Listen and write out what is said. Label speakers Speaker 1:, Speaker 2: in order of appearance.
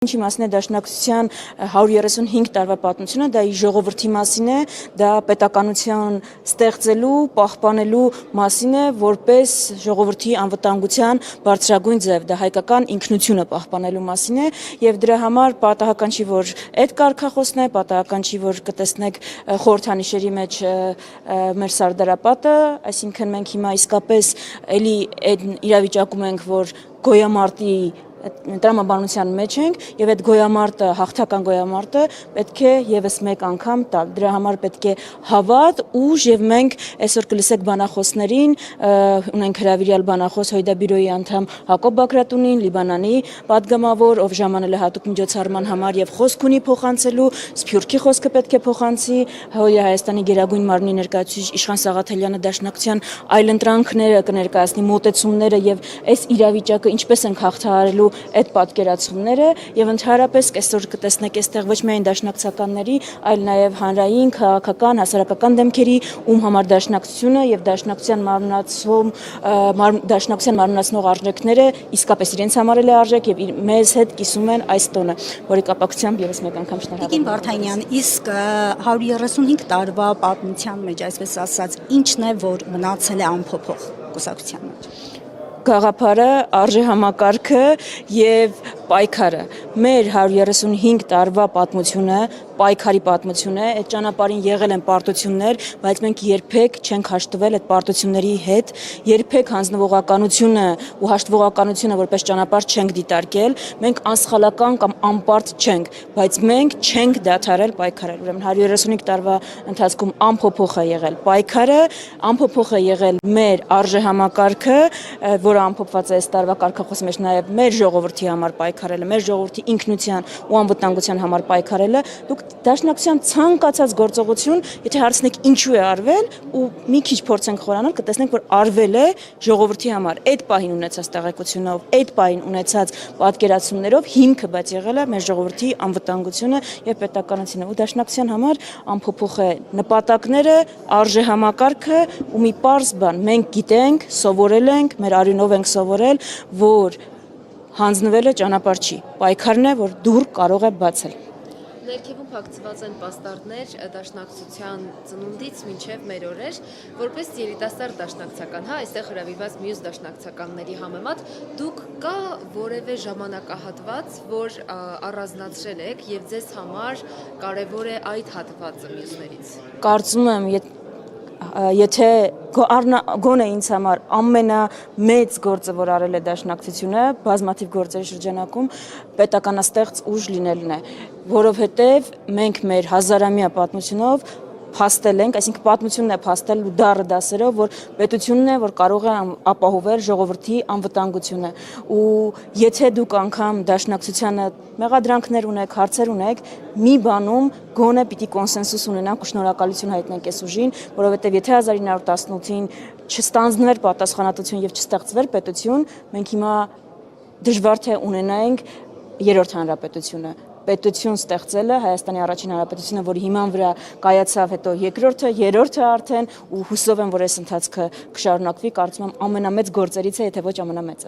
Speaker 1: Ինչի մասին է Դաշնակցության 135 տարվա պատմությունը, դա ի ժողովրդի մասին է, դա պետականություն ստեղծելու, պահպանելու մասին է, որպես ժողովրդի անվտանգության բարձրագույն ձև, դա հայկական ինքնությունը պահպանելու մասին է, եւ դրա համար պատահական չի, որ այդ կարգախոսն է, պատահական չի, որ կտեսնեք խորհրդանիշերի մեջ մեր սարդարապատը, այսինքն մենք հիմա իսկապես էլի այդ իրավիճակում ենք, որ գոյամարտի տրամաբանության մեջ ենք եւ այդ գոյամարտը, հաղթական գոյամարտը պետք է եւս մեկ անգամ տալ։ Դրա համար պետք է հավատ, ուժ եւ մենք այսօր կլսեք բանախոսներին, ունենք հրավիրյալ բանախոս Հույդաբյուրոյի անդամ Հակոբ Բագրատունին, Լիբանանի պատգամավոր, ով ժամանել է հատուկ միջոցառման համար եւ խոսք ունի փոխանցելու, Սփյուռքի խոսքը պետք է փոխանցի, Հայաստանի Գերագույն մարմնի ներկայացուցիչ Իշխան Սաղաթելյանը Դաշնակցության այլընտրանքները կներկայացնի, մոտեցումները եւ այս իրավիճակը ինչպես ենք հաղթահարելու այդ պատկերացումները եւ ընդհանրապես այսօր կտեսնեք այստեղ ոչ միայն դաշնակցականների, այլ նաեւ հանրային, քաղաքական, հասարակական դեմքերի, ում համար դաշնակցությունը եւ դաշնակցության մարմնացնող արժեքները իսկապես իրենց համար էլ է արժեք եւ մեզ հետ կիսում են այս տոնը, որի կապակցությամբ եւս մեկ անգամ շնորհավորում։
Speaker 2: Տիկին Վարդանյան, իսկ 135 տարվա պատմության մեջ, այսպես ասած, ինչն է, որ մնացել է անփոփոխ կուսակցության մեջ։
Speaker 1: Գաղափարը, արժեհամակարգը եւ պայքարը։ Մեր 135 տարվա պատմությունը, պայքարի պատմություն է, այդ ճանապարհին եղել են պարտություններ, բայց մենք երբեք չենք հաշտվել այդ պարտությունների հետ, երբեք հանձնվողականությունը ու հաշտվողականությունը որպես ճանապարհ չենք դիտարկել, մենք անսխալական կամ անպարտ չենք, բայց մենք չենք դադարել պայքարել։ Ուրեմն 135 տարվա ընթացքում անփոփոխ է եղել պայքարը, անփոփոխ է եղել մեր արժեհամակարգը, որը ամփոփված է այս տարվա կարգախոսի մեջ նաև մեր ժողովրդի համար պայքարելը, մեր ժողովրդի ինքնության ու անվտանգության համար պայքարելը, դուք Դաշնակցության ցանկացած գործողություն, եթե հարցնեք ինչու է արվել ու մի քիչ փորձենք խորանալ, կտեսնենք, որ արվել է ժողովրդի համար, այդ պահին ունեցած տեղեկությունով, այդ պահին ունեցած պատկերացումներով հիմքը բայց եղել է մեր ժողովրդի անվտանգությունը եւ պետականությունը ու Դաշնակցության համար անփոփոխ է նպատակները, արժեհամակարգը ու մի պարզ բան, մենք գիտենք, սովորել ենք, մեր արյունով ենք սովորել, որ հանձնվելը ճանապարհ չի, պայքարն է, որ դուռ կարող է բացել։
Speaker 3: Ներքևում փակցված են պաստառներ Դաշնակցության ծնունդից մինչև մեր օրեր, որպես երիտասարդ դաշնակցական, այստեղ հրավիրված մյուս դաշնակցականների համեմատ, դուք կա որևէ ժամանակահատված, որ առանձնացրել եք եւ ձեզ համար կարեւոր է այդ հատվածը մյուսներից։ Կարծում եմ,
Speaker 1: Եթե գոնե ինձ համար ամենամեծ գործը, որ արել է Դաշնակցությունը, բազմաթիվ գործերի շրջանակում պետականաստեղծ ուժ լինելն է, որովհետև մենք մեր հազարամյա պատմությունով փաստել ենք, այսինքն պատմությունն է փաստել ու դառը դասերով, որ պետությունն է, որ կարող է ապահովել ժողովրդի անվտանգությունը։ Ու եթե դուք անգամ Դաշնակցությանը մեղադրանքներ ունեք, հարցեր ունեք, մի բանում գոնե պիտի կոնսենսուս ունենանք ու շնորհակալություն հայտնենք այս ուժին, որովհետև եթե 1918-ին չստանձնվեր պատասխանատվություն եւ չստեղծվեր պետություն, մենք հիմա դժվար թե ունենայինք երրորդ հանրապետությունը։ Պետություն ստեղծելը, Հայաստանի առաջին հանրապետությունը, որի հիման վրա կայացավ հետո երկրորդը, երրորդը արդեն ու հուսով եմ, որ այս ընթացքը կշարունակվի, կարծում եմ ամենամեծ գործերից է, եթե ոչ ամենամեծը։